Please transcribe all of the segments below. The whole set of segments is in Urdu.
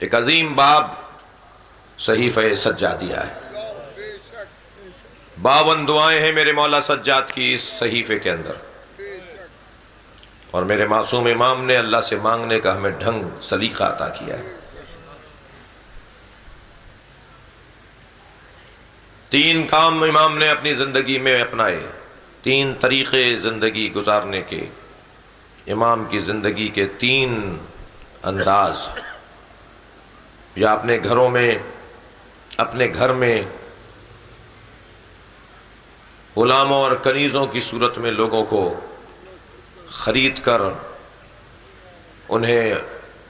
ایک عظیم باب صحیفہ سجادیہ ہے. 52 دعائیں ہیں میرے مولا سجاد کی اس صحیفے کے اندر، اور میرے معصوم امام نے اللہ سے مانگنے کا ہمیں ڈھنگ سلیقہ عطا کیا ہے. 3 کام امام نے اپنی زندگی میں اپنائے، 3 طریقے زندگی گزارنے کے. امام کی زندگی کے 3 انداز، یا اپنے گھروں میں، اپنے گھر میں غلاموں اور کنیزوں کی صورت میں لوگوں کو خرید کر انہیں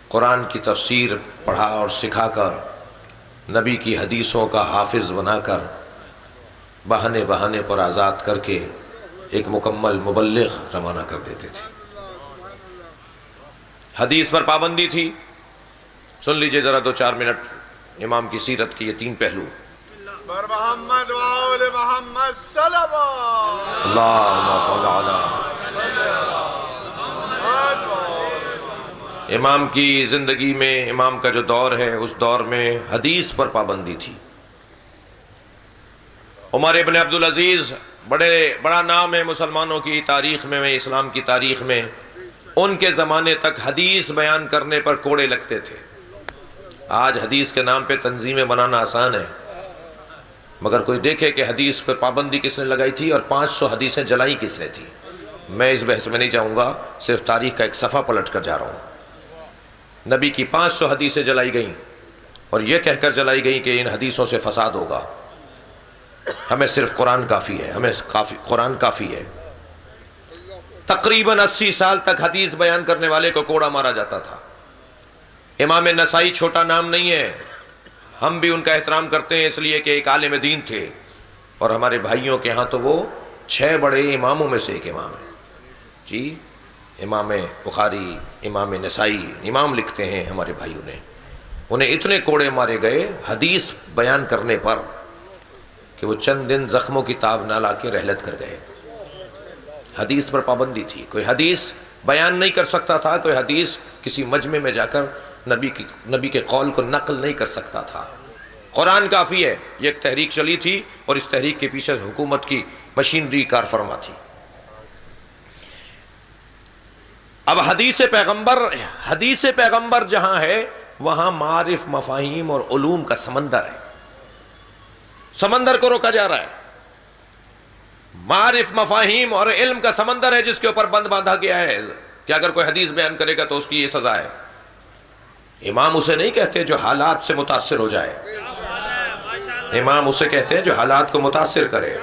قرآن کی تفسیر پڑھا اور سکھا کر، نبی کی حدیثوں کا حافظ بنا کر، بہانے بہانے پر آزاد کر کے ایک مکمل مبلغ روانہ کر دیتے تھے. حدیث پر پابندی تھی. سن لیجئے ذرا 2-4 منٹ امام کی سیرت کے یہ 3 پہلو. بر محمد و آل محمد صلوات. اللہم صل علی. امام کی زندگی میں، امام کا جو دور ہے اس دور میں حدیث پر پابندی تھی. عمر ابن عبدالعزیز بڑا نام ہے مسلمانوں کی تاریخ میں، اسلام کی تاریخ میں. ان کے زمانے تک حدیث بیان کرنے پر کوڑے لگتے تھے. آج حدیث کے نام پہ تنظیمیں بنانا آسان ہے، مگر کوئی دیکھے کہ حدیث پر پابندی کس نے لگائی تھی اور 500 حدیثیں جلائی کس نے تھی. میں اس بحث میں نہیں جاؤں گا، صرف تاریخ کا ایک صفحہ پلٹ کر جا رہا ہوں. نبی کی 500 حدیثیں جلائی گئیں، اور یہ کہہ کر جلائی گئیں کہ ان حدیثوں سے فساد ہوگا. ہمیں صرف قرآن کافی ہے، ہمیں قرآن کافی ہے. تقریباً 80 سال تک حدیث بیان کرنے والے کو کوڑا مارا جاتا تھا. امام نسائی چھوٹا نام نہیں ہے، ہم بھی ان کا احترام کرتے ہیں اس لیے کہ ایک عالم دین تھے، اور ہمارے بھائیوں کے ہاں تو وہ 6 بڑے اماموں میں سے ایک امام ہے. جی، امام بخاری، امام نسائی، امام لکھتے ہیں ہمارے بھائیوں نے. انہیں اتنے کوڑے مارے گئے حدیث بیان کرنے پر کہ وہ چند دن زخموں کی تاب نہ لا کے رحلت کر گئے. حدیث پر پابندی تھی. کوئی حدیث بیان نہیں کر سکتا تھا، کوئی حدیث کسی مجمع میں جا کر نبی کے قول کو نقل نہیں کر سکتا تھا. قرآن کافی ہے. یہ ایک تحریک چلی تھی، اور اس تحریک کے پیچھے حکومت کی مشینری کار فرما تھی. اب حدیث پیغمبر جہاں ہے وہاں معارف، مفاہیم اور علوم کا سمندر ہے. سمندر کو روکا جا رہا ہے. معارف، مفاہیم اور علم کا سمندر ہے جس کے اوپر بند باندھا گیا ہے کہ اگر کوئی حدیث بیان کرے گا تو اس کی یہ سزا ہے. امام اسے نہیں کہتے جو حالات سے متاثر ہو جائے، امام اسے کہتے ہیں جو حالات کو متاثر کرے.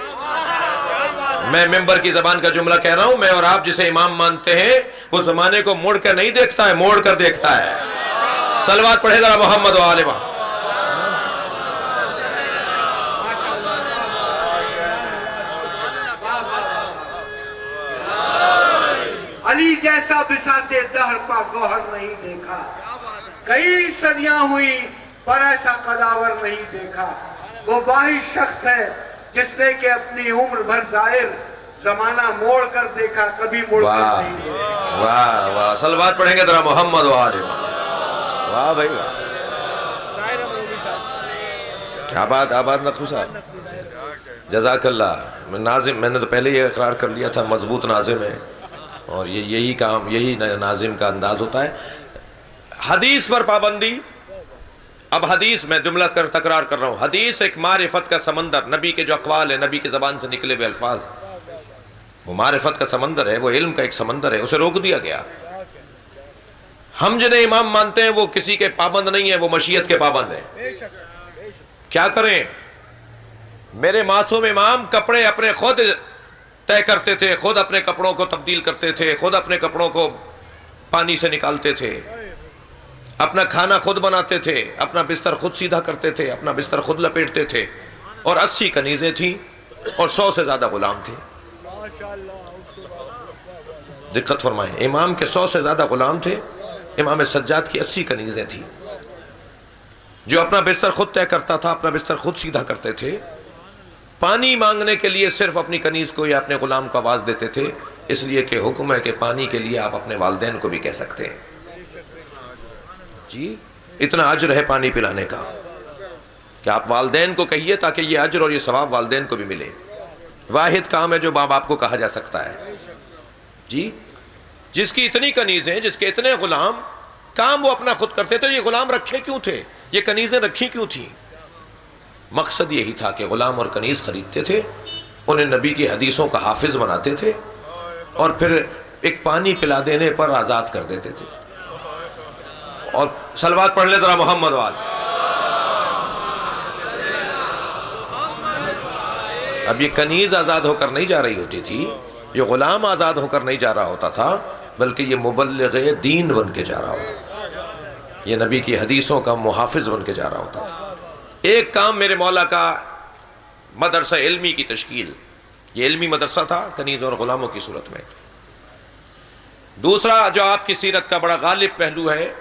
میں ممبر کی زبان کا جملہ کہہ رہا ہوں، میں اور آپ جسے امام مانتے ہیں وہ زمانے کو مڑ کر نہیں دیکھتا ہے، موڑ کر دیکھتا ہے. صلوات پڑھے ذرا محمد و آل محمد. علی جیسا بساتے دہر پا گوہر نہیں دیکھا، کئی صدیاں ہوئی پر ایسا قداور نہیں دیکھا. وہ واحد شخص ہے جس نے کہ اپنی عمر بھر ظاہر زمانہ موڑ کر دیکھا، کبھی موڑ کر نہیں دیکھا. واہ واہ، صلوات پڑھیں گے ذرا محمد و آل محمد. واہ بھائی واہ. آباد نقو صاحب، جزاک اللہ. ناظم، میں نے تو پہلے یہ اقرار کر لیا تھا مضبوط ناظم ہے، اور یہی ناظم کا انداز ہوتا ہے. حدیث پر پابندی. اب حدیث، میں جملہ تکرار کر رہا ہوں، حدیث ایک معرفت کا سمندر، نبی کے جو اقوال ہیں، نبی کی زبان سے نکلے ہوئے الفاظ، وہ معرفت کا سمندر ہے، وہ علم کا ایک سمندر ہے. اسے روک دیا گیا. ہم جنہیں امام مانتے ہیں وہ کسی کے پابند نہیں ہیں، وہ مشیت کے پابند ہیں. کیا کریں؟ میرے معصوم امام کپڑے اپنے خود طے کرتے تھے، خود اپنے کپڑوں کو تبدیل کرتے تھے، خود اپنے کپڑوں کو پانی سے نکالتے تھے، اپنا کھانا خود بناتے تھے، اپنا بستر خود سیدھا کرتے تھے، اپنا بستر خود لپیٹتے تھے. اور 80 کنیزیں تھیں اور 100 سے زیادہ غلام تھے. دقت فرمائیں، امام کے 100 سے زیادہ غلام تھے، امام سجاد کی 80 کنیزیں تھیں. جو اپنا بستر خود طے کرتا تھا، اپنا بستر خود سیدھا کرتے تھے. پانی مانگنے کے لیے صرف اپنی کنیز کو یا اپنے غلام کو آواز دیتے تھے، اس لیے کہ حکم ہے کہ پانی کے لیے آپ اپنے والدین کو بھی کہہ سکتے ہیں. جی اتنا اجر ہے پانی پلانے کا کہ آپ والدین کو کہیے تاکہ یہ اجر اور یہ ثواب والدین کو بھی ملے. واحد کام ہے جو ماں باپ کو کہا جا سکتا ہے. جی جس کی اتنی کنیزیں، جس کے اتنے غلام، کام وہ اپنا خود کرتے تھے، یہ غلام رکھے کیوں تھے، یہ کنیزیں رکھی کیوں تھیں؟ مقصد یہی تھا کہ غلام اور کنیز خریدتے تھے، انہیں نبی کی حدیثوں کا حافظ بناتے تھے اور پھر ایک پانی پلا دینے پر آزاد کر دیتے تھے. اور صلوات پڑھ لیں ذرا محمد وال. اب یہ کنیز آزاد ہو کر نہیں جا رہی ہوتی تھی، یہ غلام آزاد ہو کر نہیں جا رہا ہوتا تھا، بلکہ یہ مبلغ دین بن کے جا رہا ہوتا تھا، یہ نبی کی حدیثوں کا محافظ بن کے جا رہا ہوتا تھا. ایک کام میرے مولا کا مدرسہ علمی کی تشکیل، یہ علمی مدرسہ تھا کنیز اور غلاموں کی صورت میں. دوسرا جو آپ کی سیرت کا بڑا غالب پہلو ہے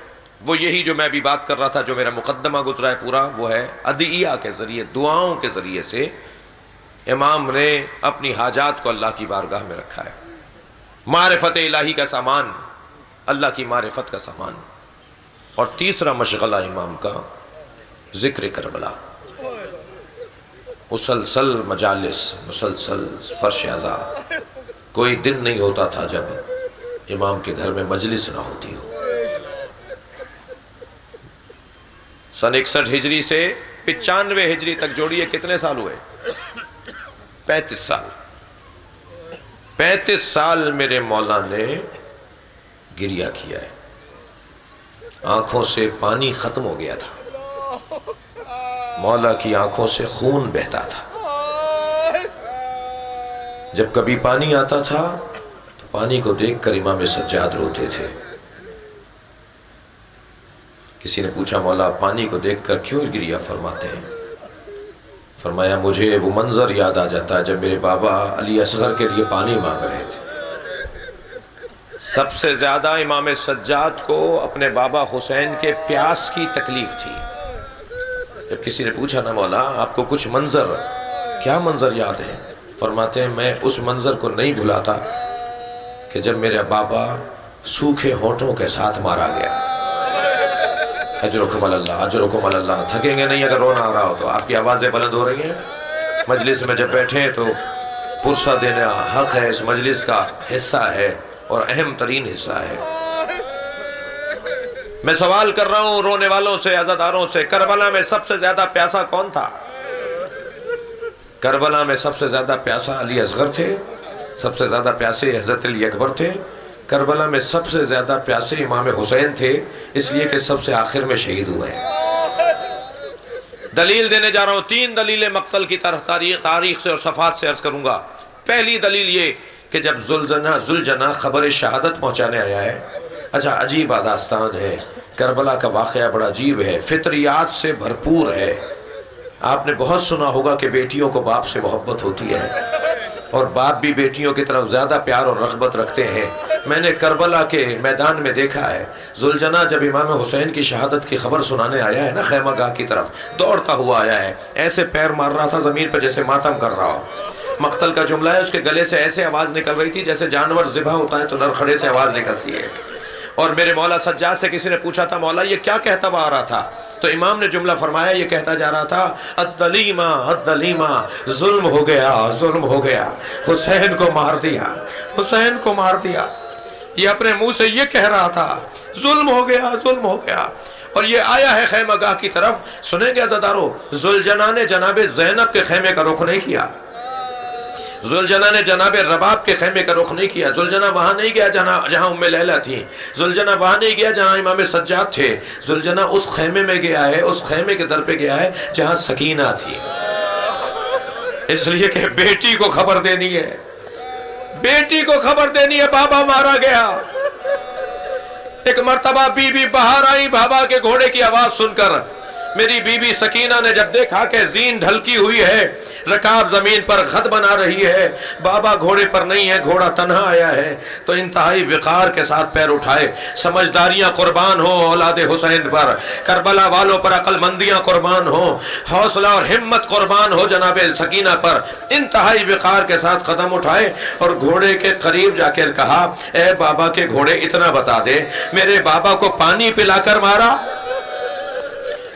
وہ یہی جو میں ابھی بات کر رہا تھا، جو میرا مقدمہ گزرا ہے پورا، وہ ہے ادعیہ کے ذریعے، دعاؤں کے ذریعے سے امام نے اپنی حاجات کو اللہ کی بارگاہ میں رکھا ہے. معرفت الہی کا سامان، اللہ کی معرفت کا سامان. اور تیسرا مشغلہ امام کا ذکر کربلا، مسلسل مجالس، مسلسل فرش عزا. کوئی دن نہیں ہوتا تھا جب امام کے گھر میں مجلس نہ ہوتی ہو. سن 61 ہجری سے 95 ہجری تک جوڑیے کتنے سال ہوئے؟ 35 سال. 35 سال میرے مولا نے گریہ کیا ہے، آنکھوں سے پانی ختم ہو گیا تھا، مولا کی آنکھوں سے خون بہتا تھا. جب کبھی پانی آتا تھا تو پانی کو دیکھ کر امام سجاد روتے تھے. کسی نے پوچھا مولا پانی کو دیکھ کر کیوں گریہ فرماتے ہیں؟ فرمایا مجھے وہ منظر یاد آ جاتا ہے جب میرے بابا علی اصغر کے لیے پانی مانگ رہے تھے. سب سے زیادہ امام سجاد کو اپنے بابا حسین کے پیاس کی تکلیف تھی. جب کسی نے پوچھا نا مولا آپ کو کچھ منظر، کیا منظر یاد ہے؟ فرماتے ہیں میں اس منظر کو نہیں بھلاتا کہ جب میرے بابا سوکھے ہونٹوں کے ساتھ مارا گیا. اجرکم اللہ، اجرکم اللہ. تھکیں گے نہیں اگر رونا آ رہا ہو تو. آپ کی آوازیں بلند ہو رہی ہیں مجلس میں، جب بیٹھیں تو پرسہ دینا حق ہے، اس مجلس کا حصہ ہے اور اہم ترین حصہ ہے. میں سوال کر رہا ہوں رونے والوں سے، عزاداروں سے، کربلا میں سب سے زیادہ پیاسا کون تھا؟ کربلا میں سب سے زیادہ پیاسا علی اصغر تھے، سب سے زیادہ پیاسے حضرت علی اکبر تھے. کربلا میں سب سے زیادہ پیاسے امام حسین تھے، اس لیے کہ سب سے آخر میں شہید ہوئے. دلیل دینے جا رہا ہوں، 3 دلیلیں مقتل کی تاریخ سے اور صفحات سے عرض کروں گا. پہلی دلیل یہ کہ جب ذوالجناح خبر شہادت پہنچانے آیا ہے، اچھا عجیب داستان ہے، کربلا کا واقعہ بڑا عجیب ہے، فطریات سے بھرپور ہے. آپ نے بہت سنا ہوگا کہ بیٹیوں کو باپ سے محبت ہوتی ہے اور باپ بھی بیٹیوں کی طرف زیادہ پیار اور رغبت رکھتے ہیں. میں نے کربلا کے میدان میں دیکھا ہے، ذوالجناح جب امام حسین کی شہادت کی خبر سنانے آیا ہے نا، خیمہ گاہ کی طرف دوڑتا ہوا آیا ہے، ایسے پیر مار رہا تھا زمین پر جیسے ماتم کر رہا ہو. مقتل کا جملہ ہے، اس کے گلے سے ایسے آواز نکل رہی تھی جیسے جانور ذبح ہوتا ہے تو نرخڑے سے آواز نکلتی ہے. اور میرے مولا سجاد سے کسی نے پوچھا تھا مولا یہ کیا کہتا ہوا آ رہا تھا؟ تو امام نے جملہ فرمایا، یہ کہتا جا رہا تھا الدلیمہ الدلیمہ، ظلم ہو گیا، ظلم ہو گیا، حسین کو مار دیا، حسین کو مار دیا. یہ اپنے منہ سے یہ کہہ رہا تھا ظلم ہو گیا، ظلم ہو گیا. اور یہ آیا ہے خیمہ گاہ کی طرف. سنیں گے عزادارو، ذوالجناح نے جناب زینب کے خیمے کا رخ نہیں کیا، ذوالجناح نے جناب رباب کے خیمے کا رخ نہیں کیا. ذوالجناح وہاں نہیں گیا جہاں ام لیلہ تھی، ذوالجناح وہاں نہیں گیا جہاں امام سجاد تھے. ذوالجناح اس خیمے میں گیا ہے، اس خیمے کے در پہ گیا ہے جہاں سکینہ تھی. اس لیے کہ بیٹی کو خبر دینی ہے، بیٹی کو خبر دینی ہے بابا مارا گیا. ایک مرتبہ بی بی باہر آئی بابا کے گھوڑے کی آواز سن کر. میری بی بی سکینہ نے جب دیکھا کہ زین ڈھلکی ہوئی ہے، رکاب زمین پر خط بنا رہی ہے، بابا گھوڑے پر نہیں ہے، گھوڑا تنہا آیا ہے، تو انتہائی وقار کے ساتھ پیر اٹھائے. سمجھداریاں قربان ہو اولاد حسین پر، کربلا والوں پر عقل مندیاں قربان ہو، حوصلہ اور ہمت قربان ہو جناب سکینہ پر. انتہائی وقار کے ساتھ قدم اٹھائے اور گھوڑے کے قریب جا کر کہا اے بابا کے گھوڑے اتنا بتا دے، میرے بابا کو پانی پلا کر مارا؟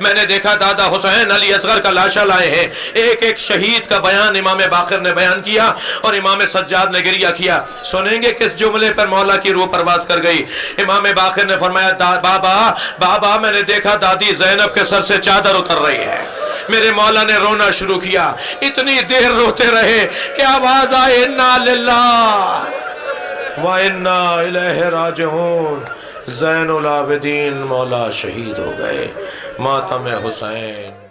میں نے دیکھا دادا حسین علی اصغر کا لاشا لائے ہیں۔ ایک ایک شہید کا بیان امام باقر نے بیان کیا اور امام سجاد نے گریہ کیا۔ سنیں گے کس جملے پر مولا کی روح پرواز کر گئی؟ امام باقر نے فرمایا بابا بابا میں نے دیکھا دادی زینب کے سر سے چادر اتر رہی ہے۔ میرے مولا نے رونا شروع کیا، اتنی دیر روتے رہے کہ آواز آئے انا للہ وَإِنَّا إِلَيْهِ رَاجِعُونَ۔ زین العابدین مولا شہید ہو گئے، ماتم حسین۔